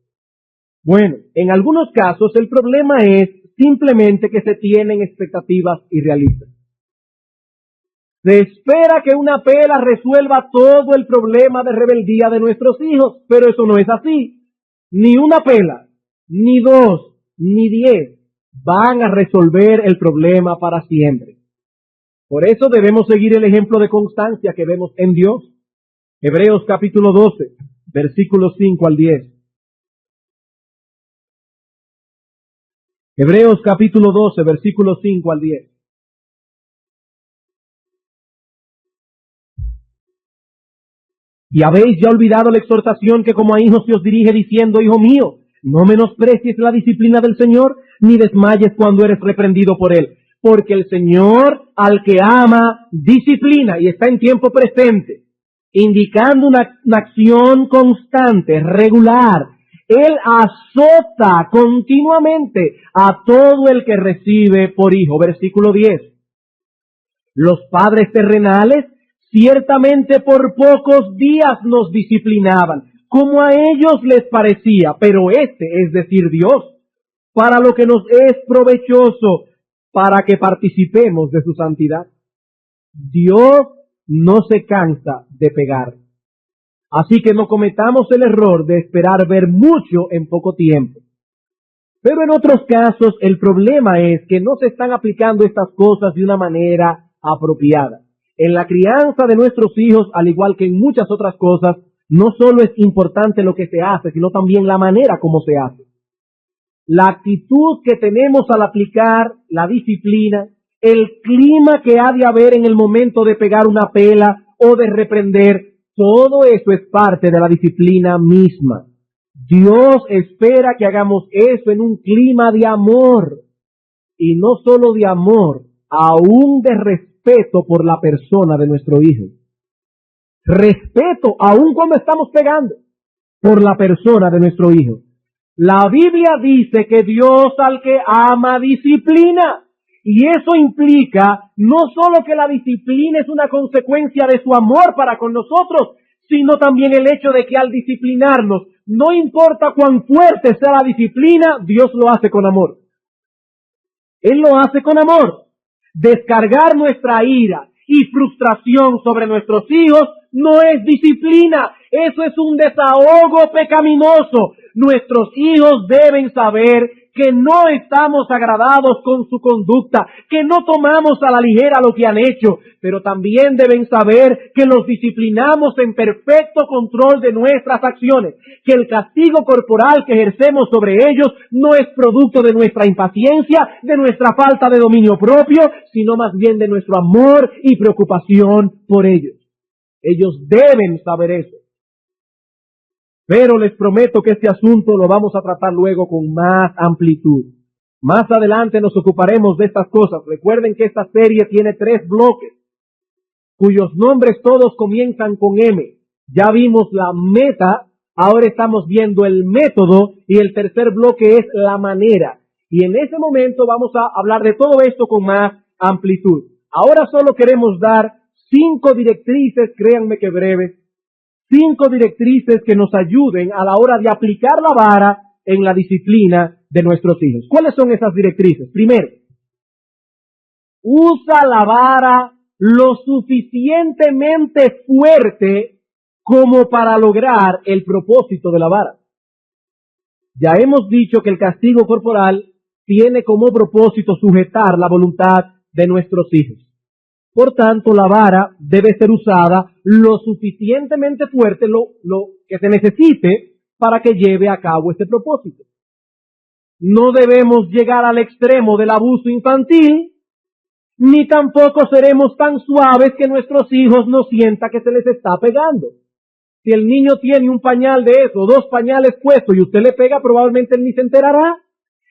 Bueno, en algunos casos el problema es simplemente que se tienen expectativas irrealistas. Se espera que una pela resuelva todo el problema de rebeldía de nuestros hijos, pero eso no es así. Ni una pela, ni 2, ni 10 van a resolver el problema para siempre. Por eso debemos seguir el ejemplo de constancia que vemos en Dios. Hebreos capítulo 12, versículos 5 al 10. Hebreos capítulo 12, versículos 5 al 10. Y habéis ya olvidado la exhortación que como a hijos se os dirige diciendo, hijo mío, no menosprecies la disciplina del Señor, ni desmayes cuando eres reprendido por Él. Porque el Señor al que ama disciplina y está en tiempo presente, indicando una acción constante, regular. Él azota continuamente a todo el que recibe por hijo. Versículo 10. Los padres terrenales ciertamente por pocos días nos disciplinaban, como a ellos les parecía, pero es decir, Dios, para lo que nos es provechoso, para que participemos de su santidad. Dios no se cansa de pegar. Así que no cometamos el error de esperar ver mucho en poco tiempo. Pero en otros casos el problema es que no se están aplicando estas cosas de una manera apropiada. En la crianza de nuestros hijos, al igual que en muchas otras cosas, no solo es importante lo que se hace, sino también la manera como se hace. La actitud que tenemos al aplicar la disciplina, el clima que ha de haber en el momento de pegar una pela o de reprender, todo eso es parte de la disciplina misma. Dios espera que hagamos eso en un clima de amor, y no solo de amor, aún de respeto por la persona de nuestro hijo. Respeto, aún cuando estamos pegando, por la persona de nuestro hijo. La Biblia dice que Dios al que ama disciplina, y eso implica no solo que la disciplina es una consecuencia de su amor para con nosotros, sino también el hecho de que al disciplinarnos, no importa cuán fuerte sea la disciplina, Dios lo hace con amor. Él lo hace con amor. Descargar nuestra ira y frustración sobre nuestros hijos no es disciplina, eso es un desahogo pecaminoso. Nuestros hijos deben saber que no estamos agradados con su conducta, que no tomamos a la ligera lo que han hecho, pero también deben saber que los disciplinamos en perfecto control de nuestras acciones, que el castigo corporal que ejercemos sobre ellos no es producto de nuestra impaciencia, de nuestra falta de dominio propio, sino más bien de nuestro amor y preocupación por ellos. Ellos deben saber eso. Pero les prometo que este asunto lo vamos a tratar luego con más amplitud. Más adelante nos ocuparemos de estas cosas. Recuerden que esta serie tiene 3 bloques, cuyos nombres todos comienzan con M. Ya vimos la meta, ahora estamos viendo el método, y el tercer bloque es la manera. Y en ese momento vamos a hablar de todo esto con más amplitud. Ahora solo queremos dar 5 directrices, créanme que breves, 5 directrices que nos ayuden a la hora de aplicar la vara en la disciplina de nuestros hijos. ¿Cuáles son esas directrices? Primero, usa la vara lo suficientemente fuerte como para lograr el propósito de la vara. Ya hemos dicho que el castigo corporal tiene como propósito sujetar la voluntad de nuestros hijos. Por tanto, la vara debe ser usada lo suficientemente fuerte, lo que se necesite para que lleve a cabo este propósito. No debemos llegar al extremo del abuso infantil, ni tampoco seremos tan suaves que nuestros hijos no sientan que se les está pegando. Si el niño tiene un pañal de eso, 2 pañales puestos y usted le pega, probablemente él ni se enterará.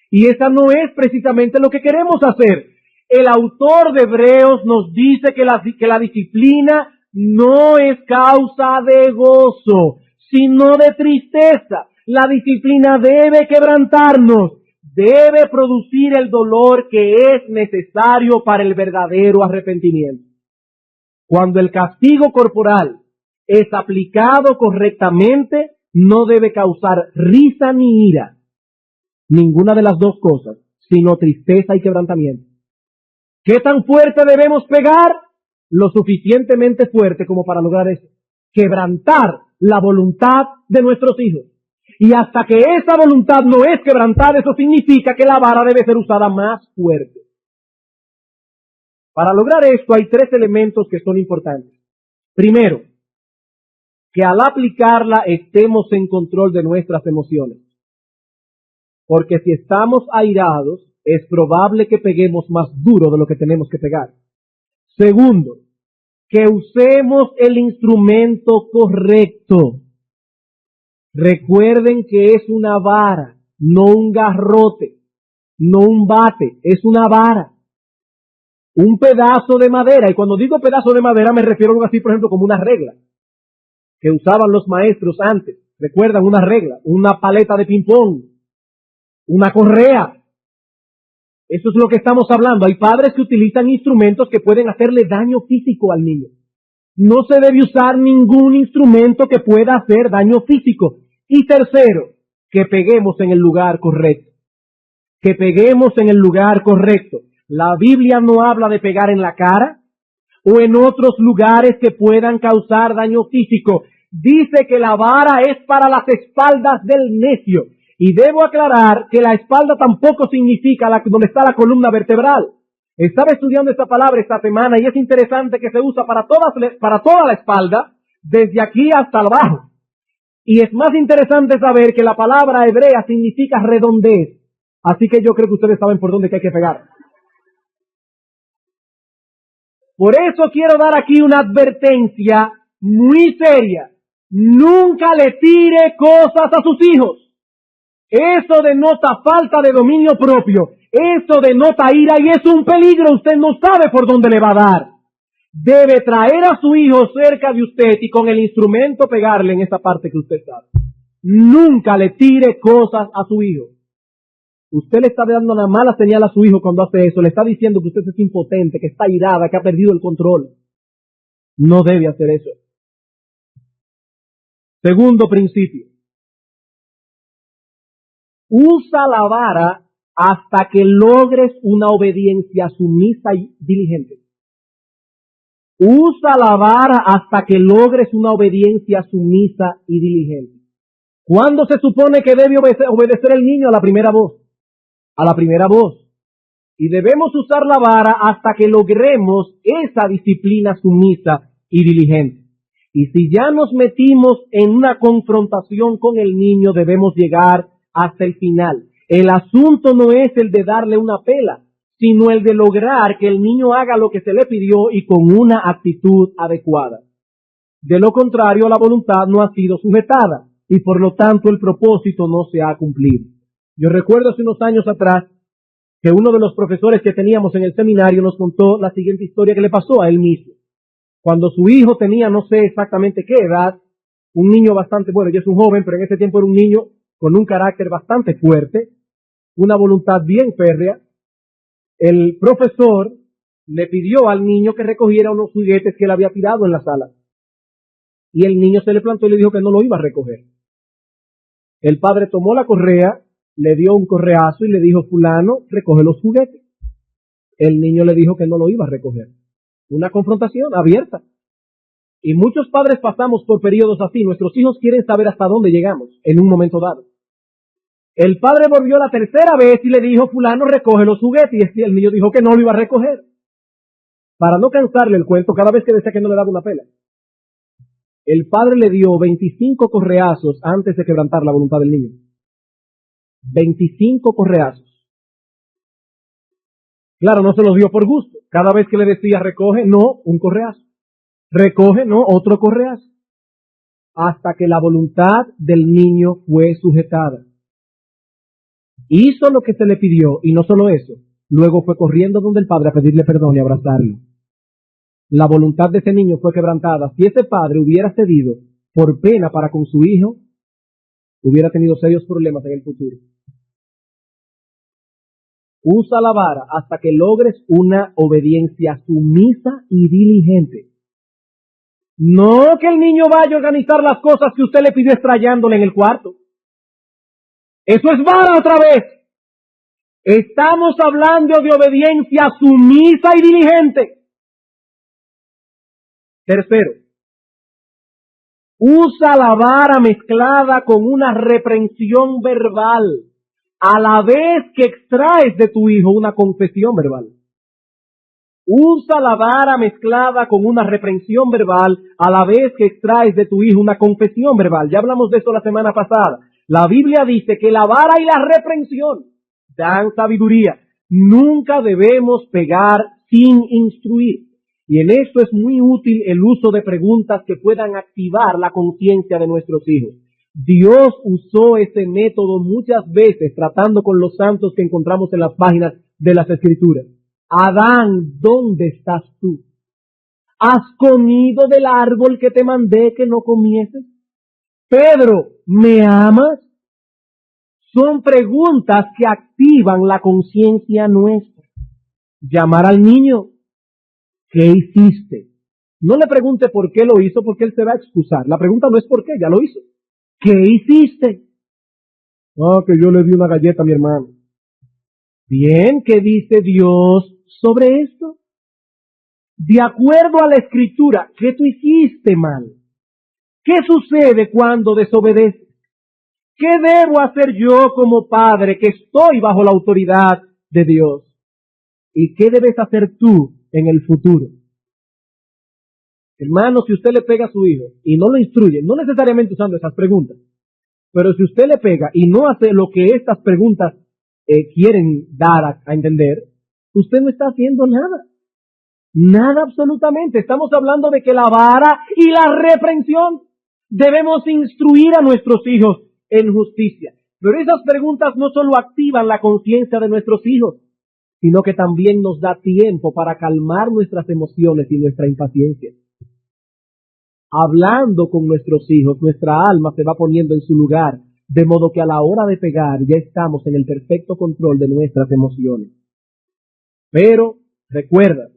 Y esa no es precisamente lo que queremos hacer. El autor de Hebreos nos dice que la disciplina no es causa de gozo, sino de tristeza. La disciplina debe quebrantarnos, debe producir el dolor que es necesario para el verdadero arrepentimiento. Cuando el castigo corporal es aplicado correctamente, no debe causar risa ni ira, ninguna de las dos cosas, sino tristeza y quebrantamiento. ¿Qué tan fuerte debemos pegar? Lo suficientemente fuerte como para lograr eso. Quebrantar la voluntad de nuestros hijos. Y hasta que esa voluntad no es quebrantada, eso significa que la vara debe ser usada más fuerte. Para lograr esto hay 3 elementos que son importantes. Primero, que al aplicarla estemos en control de nuestras emociones. Porque si estamos airados, es probable que peguemos más duro de lo que tenemos que pegar. Segundo, que usemos el instrumento correcto. Recuerden que es una vara, no un garrote, no un bate, es una vara. Un pedazo de madera, y cuando digo pedazo de madera me refiero a algo así, por ejemplo, como una regla que usaban los maestros antes. ¿Recuerdan una regla? Una paleta de ping-pong, una correa. Eso es lo que estamos hablando. Hay padres que utilizan instrumentos que pueden hacerle daño físico al niño. No se debe usar ningún instrumento que pueda hacer daño físico. Y tercero, que peguemos en el lugar correcto. Que peguemos en el lugar correcto. La Biblia no habla de pegar en la cara o en otros lugares que puedan causar daño físico. Dice que la vara es para las espaldas del necio. Y debo aclarar que la espalda tampoco significa donde está la columna vertebral. Estaba estudiando esta palabra esta semana y es interesante que se usa para toda la espalda, desde aquí hasta abajo. Y es más interesante saber que la palabra hebrea significa redondez. Así que yo creo que ustedes saben por dónde hay que pegar. Por eso quiero dar aquí una advertencia muy seria. Nunca le tire cosas a sus hijos. Eso denota falta de dominio propio. Eso denota ira y es un peligro. Usted no sabe por dónde le va a dar. Debe traer a su hijo cerca de usted y con el instrumento pegarle en esa parte que usted sabe. Nunca le tire cosas a su hijo. Usted le está dando una mala señal a su hijo cuando hace eso. Le está diciendo que usted es impotente, que está irada, que ha perdido el control. No debe hacer eso. Segundo principio. Usa la vara hasta que logres una obediencia sumisa y diligente. Usa la vara hasta que logres una obediencia sumisa y diligente. ¿Cuándo se supone que debe obedecer el niño? A la primera voz. a la primera voz. Y debemos usar la vara hasta que logremos esa disciplina sumisa y diligente. Y si ya nos metimos en una confrontación con el niño, debemos llegar hasta el final. El asunto no es el de darle una pela, sino el de lograr que el niño haga lo que se le pidió y con una actitud adecuada. De lo contrario, la voluntad no ha sido sujetada y por lo tanto el propósito no se ha cumplido. Yo recuerdo hace unos años atrás que uno de los profesores que teníamos en el seminario nos contó la siguiente historia que le pasó a él mismo. Cuando su hijo tenía, no sé exactamente qué edad, un niño bastante, bueno, ya es un joven, pero en ese tiempo era un niño con un carácter bastante fuerte, una voluntad bien férrea, el profesor le pidió al niño que recogiera unos juguetes que él había tirado en la sala. Y el niño se le plantó y le dijo que no lo iba a recoger. El padre tomó la correa, le dio un correazo y le dijo, fulano, recoge los juguetes. El niño le dijo que no lo iba a recoger. Una confrontación abierta. Y muchos padres pasamos por periodos así. Nuestros hijos quieren saber hasta dónde llegamos en un momento dado. El padre volvió la tercera vez y le dijo, fulano, recoge los juguetes. Y el niño dijo que no lo iba a recoger. Para no cansarle el cuento, cada vez que decía que no le daba una pela. El padre le dio 25 correazos antes de quebrantar la voluntad del niño. 25 correazos. Claro, no se los dio por gusto. Cada vez que le decía recoge, no, un correazo. Recoge, no, otro correazo. Hasta que la voluntad del niño fue sujetada. Hizo lo que se le pidió y no solo eso. Luego fue corriendo donde el padre a pedirle perdón y abrazarlo. La voluntad de ese niño fue quebrantada. Si ese padre hubiera cedido por pena para con su hijo, hubiera tenido serios problemas en el futuro. Usa la vara hasta que logres una obediencia sumisa y diligente. No que el niño vaya a organizar las cosas que usted le pidió estrellándole en el cuarto. Eso es vara otra vez. Estamos hablando de obediencia sumisa y diligente. Tercero, usa la vara mezclada con una reprensión verbal, a la vez que extraes de tu hijo una confesión verbal. Usa la vara mezclada con una reprensión verbal, a la vez que extraes de tu hijo una confesión verbal. Ya hablamos de eso la semana pasada. La Biblia dice que la vara y la reprensión dan sabiduría. Nunca debemos pegar sin instruir. Y en esto es muy útil el uso de preguntas que puedan activar la conciencia de nuestros hijos. Dios usó ese método muchas veces tratando con los santos que encontramos en las páginas de las Escrituras. Adán, ¿dónde estás tú? ¿Has comido del árbol que te mandé que no comieses? Pedro, ¿me amas? Son preguntas que activan la conciencia nuestra. Llamar al niño. ¿Qué hiciste? No le pregunte por qué lo hizo, porque él se va a excusar. La pregunta no es por qué, ya lo hizo. ¿Qué hiciste? Ah, que yo le di una galleta a mi hermano. Bien, ¿qué dice Dios sobre esto? De acuerdo a la Escritura, ¿qué tú hiciste mal? ¿Qué sucede cuando desobedeces? ¿Qué debo hacer yo como padre que estoy bajo la autoridad de Dios? ¿Y qué debes hacer tú en el futuro? Hermano, si usted le pega a su hijo y no lo instruye, no necesariamente usando esas preguntas, pero si usted le pega y no hace lo que estas preguntas quieren dar a entender, usted no está haciendo nada. Nada absolutamente. Estamos hablando de que la vara y la reprensión debemos instruir a nuestros hijos en justicia. Pero esas preguntas no solo activan la conciencia de nuestros hijos, sino que también nos da tiempo para calmar nuestras emociones y nuestra impaciencia. Hablando con nuestros hijos, nuestra alma se va poniendo en su lugar, de modo que a la hora de pegar ya estamos en el perfecto control de nuestras emociones. Pero recuerda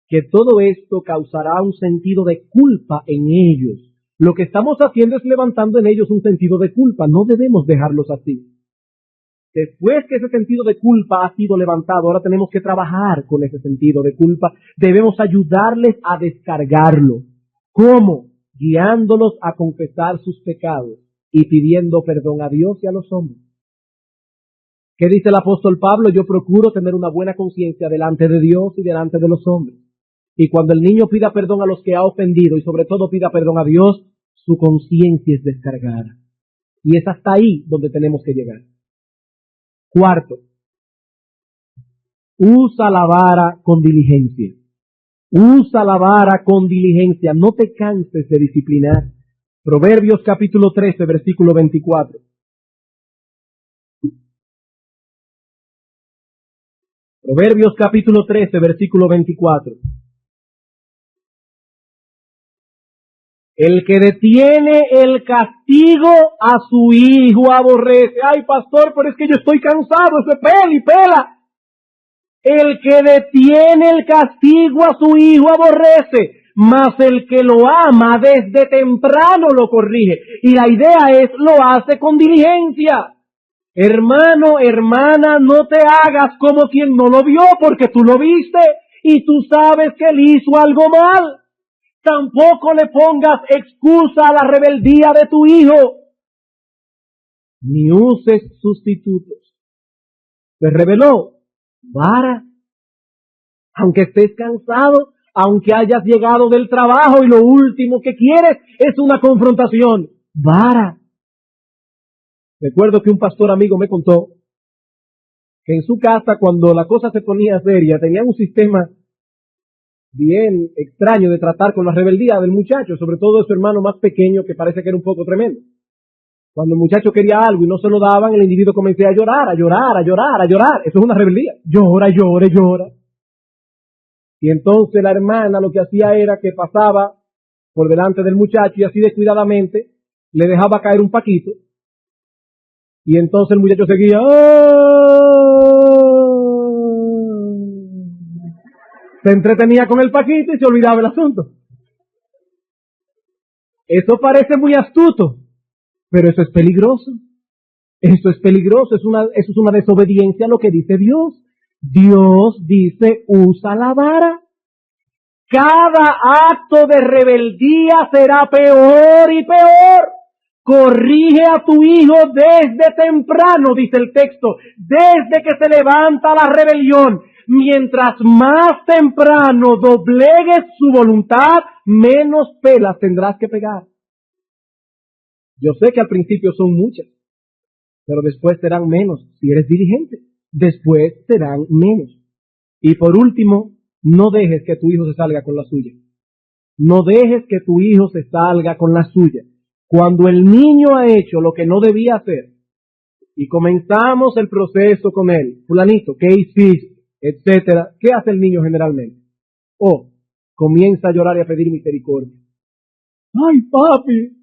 que todo esto causará un sentido de culpa en ellos. Lo que estamos haciendo es levantando en ellos un sentido de culpa. No debemos dejarlos así. Después que ese sentido de culpa ha sido levantado, ahora tenemos que trabajar con ese sentido de culpa. Debemos ayudarles a descargarlo. ¿Cómo? Guiándolos a confesar sus pecados y pidiendo perdón a Dios y a los hombres. ¿Qué dice el apóstol Pablo? Yo procuro tener una buena conciencia delante de Dios y delante de los hombres. Y cuando el niño pida perdón a los que ha ofendido y sobre todo pida perdón a Dios, su conciencia es descargada. Y es hasta ahí donde tenemos que llegar. Cuarto, usa la vara con diligencia. Usa la vara con diligencia. No te canses de disciplinar. Proverbios capítulo 13, versículo 24. Proverbios capítulo 13, versículo 24. El que detiene el castigo a su hijo aborrece. Ay, pastor, pero es que yo estoy cansado, eso es pela y pela. El que detiene el castigo a su hijo aborrece, mas el que lo ama desde temprano lo corrige. Y la idea es, lo hace con diligencia. Hermano, hermana, no te hagas como quien no lo vio, porque tú lo viste y tú sabes que él hizo algo mal. Tampoco le pongas excusa a la rebeldía de tu hijo, ni uses sustitutos. Se rebeló, vara. Aunque estés cansado, aunque hayas llegado del trabajo y lo último que quieres es una confrontación, vara. Recuerdo que un pastor amigo me contó que en su casa, cuando la cosa se ponía seria, tenían un sistema bien extraño de tratar con la rebeldía del muchacho, sobre todo de su hermano más pequeño, que parece que era un poco tremendo. Cuando el muchacho quería algo y no se lo daban, el individuo comenzaba a llorar, a llorar, a llorar, a llorar. Eso es una rebeldía. Llora, llora, llora. Y entonces la hermana lo que hacía era que pasaba por delante del muchacho y así descuidadamente le dejaba caer un paquito. Y entonces el muchacho seguía. Se entretenía con el paquito y se olvidaba el asunto. Eso parece muy astuto, pero eso es peligroso. Eso es peligroso, eso es una desobediencia a lo que dice Dios. Dios dice, usa la vara. Cada acto de rebeldía será peor y peor. Corrige a tu hijo desde temprano, dice el texto, desde que se levanta la rebelión. Mientras más temprano doblegues su voluntad, menos pelas tendrás que pegar. Yo sé que al principio son muchas, pero después serán menos si eres diligente. Después serán menos. Y por último, no dejes que tu hijo se salga con la suya. No dejes que tu hijo se salga con la suya. Cuando el niño ha hecho lo que no debía hacer y comenzamos el proceso con él, fulanito, ¿qué hiciste? Etcétera. ¿Qué hace el niño generalmente? Comienza a llorar y a pedir misericordia. ¡Ay, papi!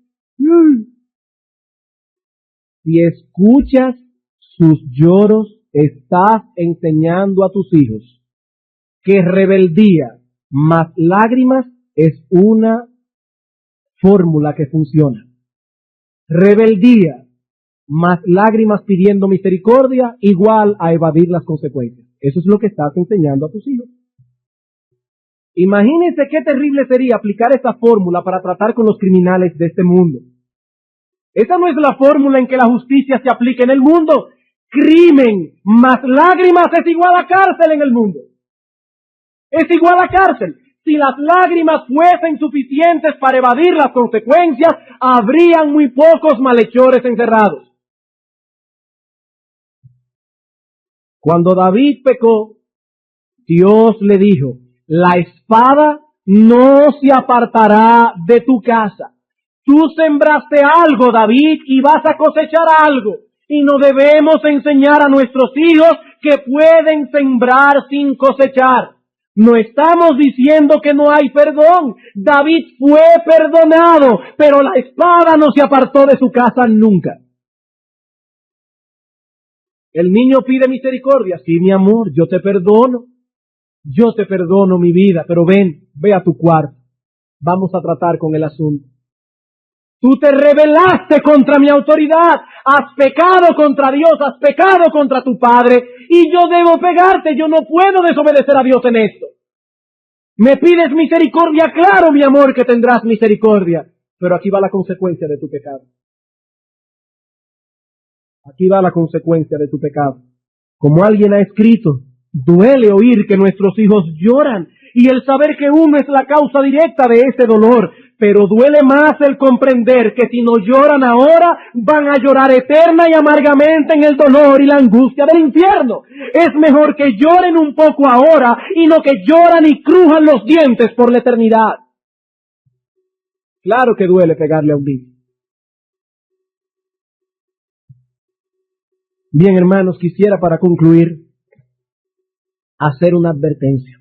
Si escuchas sus lloros, estás enseñando a tus hijos que rebeldía más lágrimas es una fórmula que funciona. Rebeldía más lágrimas pidiendo misericordia igual a evadir las consecuencias. Eso es lo que estás enseñando a tus hijos. Imagínense qué terrible sería aplicar esta fórmula para tratar con los criminales de este mundo. Esa no es la fórmula en que la justicia se aplica en el mundo. Crimen más lágrimas es igual a cárcel en el mundo. Es igual a cárcel. Si las lágrimas fuesen suficientes para evadir las consecuencias, habrían muy pocos malhechores encerrados. Cuando David pecó, Dios le dijo, la espada no se apartará de tu casa. Tú sembraste algo, David, y vas a cosechar algo. Y no debemos enseñar a nuestros hijos que pueden sembrar sin cosechar. No estamos diciendo que no hay perdón. David fue perdonado, pero la espada no se apartó de su casa nunca. El niño pide misericordia. Sí, mi amor, yo te perdono. Yo te perdono, mi vida, pero ve a tu cuarto. Vamos a tratar con el asunto. Tú te rebelaste contra mi autoridad, has pecado contra Dios, has pecado contra tu padre, y yo debo pegarte, yo no puedo desobedecer a Dios en esto. Me pides misericordia, claro, mi amor, que tendrás misericordia, pero aquí va la consecuencia de tu pecado. Aquí va la consecuencia de tu pecado. Como alguien ha escrito, duele oír que nuestros hijos lloran y el saber que uno es la causa directa de ese dolor, pero duele más el comprender que si no lloran ahora, van a llorar eterna y amargamente en el dolor y la angustia del infierno. Es mejor que lloren un poco ahora y no que lloran y crujan los dientes por la eternidad. Claro que duele pegarle a un niño. Bien, hermanos, quisiera para concluir hacer una advertencia.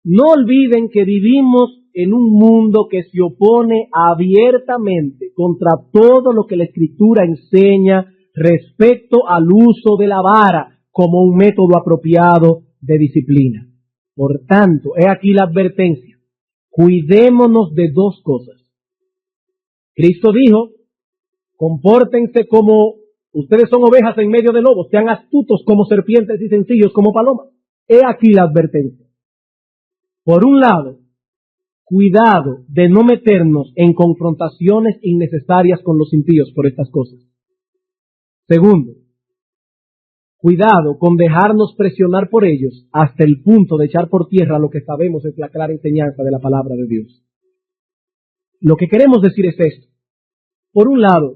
No olviden que vivimos en un mundo que se opone abiertamente contra todo lo que la Escritura enseña respecto al uso de la vara como un método apropiado de disciplina. Por tanto, he aquí la advertencia. Cuidémonos de dos cosas. Cristo dijo, compórtense como ustedes son ovejas en medio de lobos, sean astutos como serpientes y sencillos como palomas. He aquí la advertencia. Por un lado, cuidado de no meternos en confrontaciones innecesarias con los impíos por estas cosas. Segundo, cuidado con dejarnos presionar por ellos hasta el punto de echar por tierra lo que sabemos es la clara enseñanza de la palabra de Dios. Lo que queremos decir es esto. Por un lado,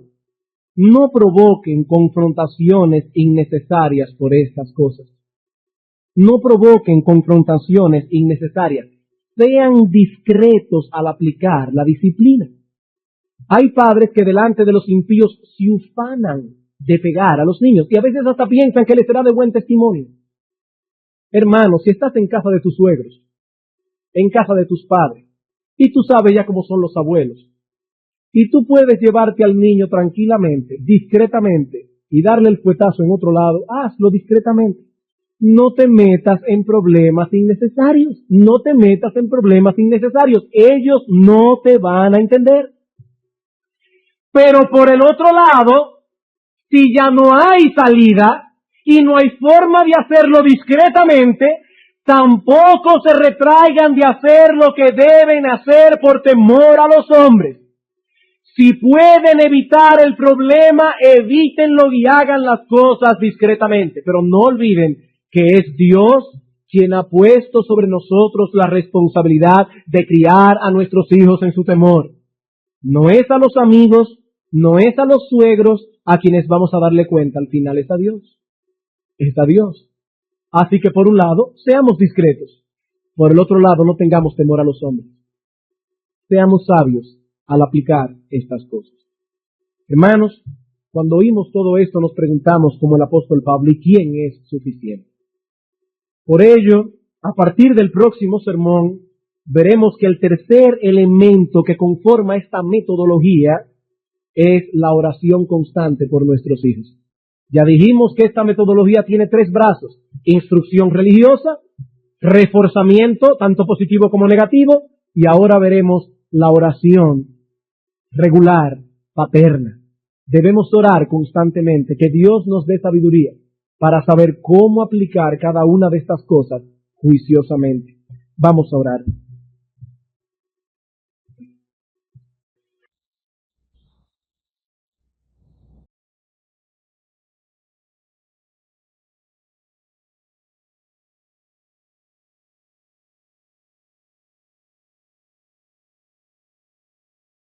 no provoquen confrontaciones innecesarias por estas cosas. No provoquen confrontaciones innecesarias. Sean discretos al aplicar la disciplina. Hay padres que delante de los impíos se ufanan de pegar a los niños y a veces hasta piensan que les será de buen testimonio. Hermano, si estás en casa de tus suegros, en casa de tus padres, y tú sabes ya cómo son los abuelos, y tú puedes llevarte al niño tranquilamente, discretamente, y darle el fuetazo en otro lado, hazlo discretamente. No te metas en problemas innecesarios. No te metas en problemas innecesarios. Ellos no te van a entender. Pero por el otro lado, si ya no hay salida y no hay forma de hacerlo discretamente, tampoco se retraigan de hacer lo que deben hacer por temor a los hombres. Si pueden evitar el problema, evítenlo y hagan las cosas discretamente. Pero no olviden que es Dios quien ha puesto sobre nosotros la responsabilidad de criar a nuestros hijos en su temor. No es a los amigos, no es a los suegros a quienes vamos a darle cuenta, al final es a Dios. Es a Dios. Así que por un lado, seamos discretos. Por el otro lado, no tengamos temor a los hombres. Seamos sabios al aplicar estas cosas. Hermanos, cuando oímos todo esto nos preguntamos como el apóstol Pablo, ¿y quién es suficiente? Por ello, a partir del próximo sermón, veremos que el tercer elemento que conforma esta metodología es la oración constante por nuestros hijos. Ya dijimos que esta metodología tiene 3 brazos: instrucción religiosa, reforzamiento, tanto positivo como negativo, y ahora veremos la oración regular, paterna. Debemos orar constantemente, que Dios nos dé sabiduría para saber cómo aplicar cada una de estas cosas juiciosamente. Vamos a orar.